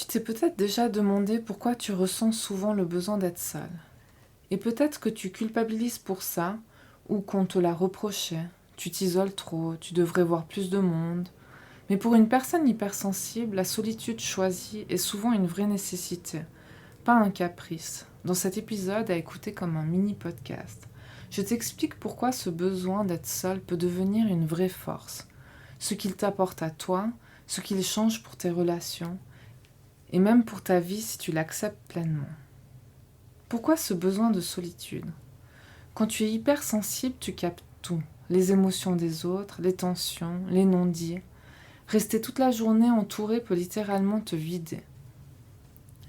t'es peut-être déjà demandé pourquoi tu ressens souvent le besoin d'être seul. Et peut-être que tu culpabilises pour ça, ou qu'on te l'a reproché. Tu t'isoles trop, tu devrais voir plus de monde. Mais pour une personne hypersensible, la solitude choisie est souvent une vraie nécessité, pas un caprice. Dans cet épisode, à écouter comme un mini-podcast, je t'explique pourquoi ce besoin d'être seul peut devenir une vraie force, ce qu'il t'apporte à toi, ce qu'il change pour tes relations, et même pour ta vie si tu l'acceptes pleinement. Pourquoi ce besoin de solitude ? Quand tu es hypersensible, tu captes tout, les émotions des autres, les tensions, les non-dits. Rester toute la journée entouré peut littéralement te vider.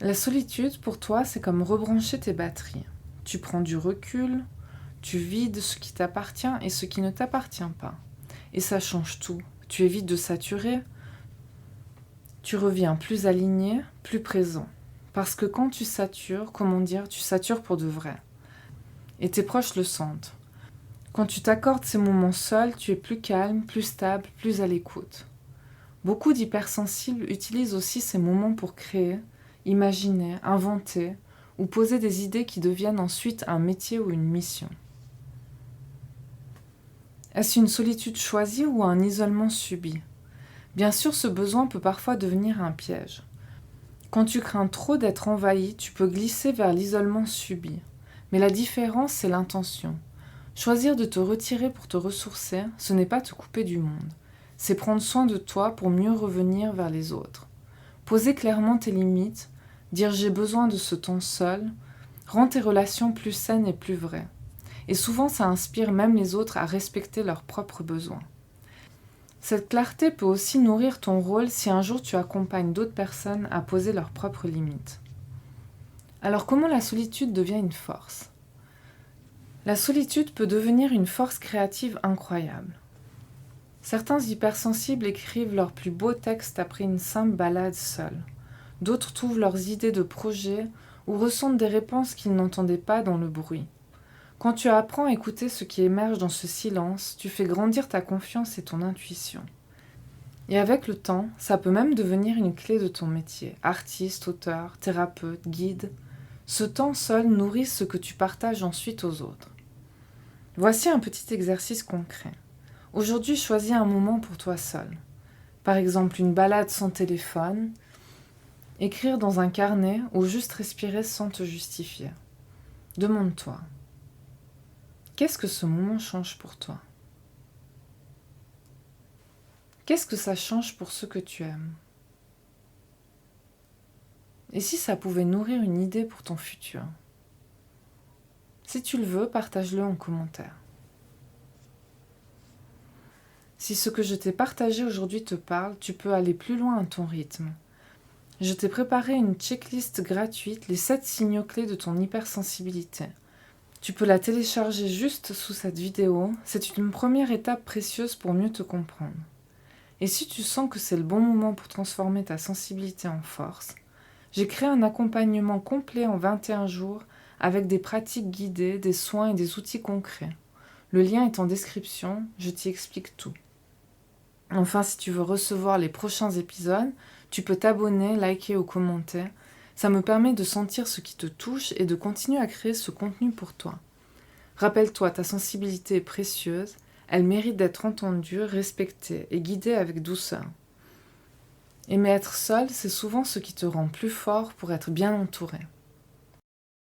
La solitude, pour toi, c'est comme rebrancher tes batteries. Tu prends du recul, tu vides ce qui t'appartient et ce qui ne t'appartient pas. Et ça change tout. Tu évites de saturer, tu reviens plus aligné, plus présent. Parce que quand tu satures, tu satures pour de vrai. Et tes proches le sentent. Quand tu t'accordes ces moments seuls, tu es plus calme, plus stable, plus à l'écoute. Beaucoup d'hypersensibles utilisent aussi ces moments pour créer, imaginer, inventer ou poser des idées qui deviennent ensuite un métier ou une mission. Est-ce une solitude choisie ou un isolement subi ? Bien sûr, ce besoin peut parfois devenir un piège. Quand tu crains trop d'être envahi, tu peux glisser vers l'isolement subi. Mais la différence, c'est l'intention. Choisir de te retirer pour te ressourcer, ce n'est pas te couper du monde. C'est prendre soin de toi pour mieux revenir vers les autres. Poser clairement tes limites, dire j'ai besoin de ce temps seul, rend tes relations plus saines et plus vraies. Et souvent, ça inspire même les autres à respecter leurs propres besoins. Cette clarté peut aussi nourrir ton rôle si un jour tu accompagnes d'autres personnes à poser leurs propres limites. Alors comment la solitude devient une force ? La solitude peut devenir une force créative incroyable. Certains hypersensibles écrivent leurs plus beaux textes après une simple balade seule. D'autres trouvent leurs idées de projets ou ressentent des réponses qu'ils n'entendaient pas dans le bruit. Quand tu apprends à écouter ce qui émerge dans ce silence, tu fais grandir ta confiance et ton intuition. Et avec le temps, ça peut même devenir une clé de ton métier. Artiste, auteur, thérapeute, guide. Ce temps seul nourrit ce que tu partages ensuite aux autres. Voici un petit exercice concret. Aujourd'hui, choisis un moment pour toi seul. Par exemple, une balade sans téléphone, écrire dans un carnet ou juste respirer sans te justifier. Demande-toi, qu'est-ce que ce moment change pour toi ? Qu'est-ce que ça change pour ceux que tu aimes ? Et si ça pouvait nourrir une idée pour ton futur ? Si tu le veux, partage-le en commentaire. Si ce que je t'ai partagé aujourd'hui te parle, tu peux aller plus loin à ton rythme. Je t'ai préparé une checklist gratuite, les 7 signaux clés de ton hypersensibilité. Tu peux la télécharger juste sous cette vidéo, c'est une première étape précieuse pour mieux te comprendre. Et si tu sens que c'est le bon moment pour transformer ta sensibilité en force, j'ai créé un accompagnement complet en 21 jours avec des pratiques guidées, des soins et des outils concrets. Le lien est en description, je t'y explique tout. Enfin, si tu veux recevoir les prochains épisodes, tu peux t'abonner, liker ou commenter. Ça me permet de sentir ce qui te touche et de continuer à créer ce contenu pour toi. Rappelle-toi, ta sensibilité est précieuse, elle mérite d'être entendue, respectée et guidée avec douceur. Aimer être seul, c'est souvent ce qui te rend plus fort pour être bien entouré.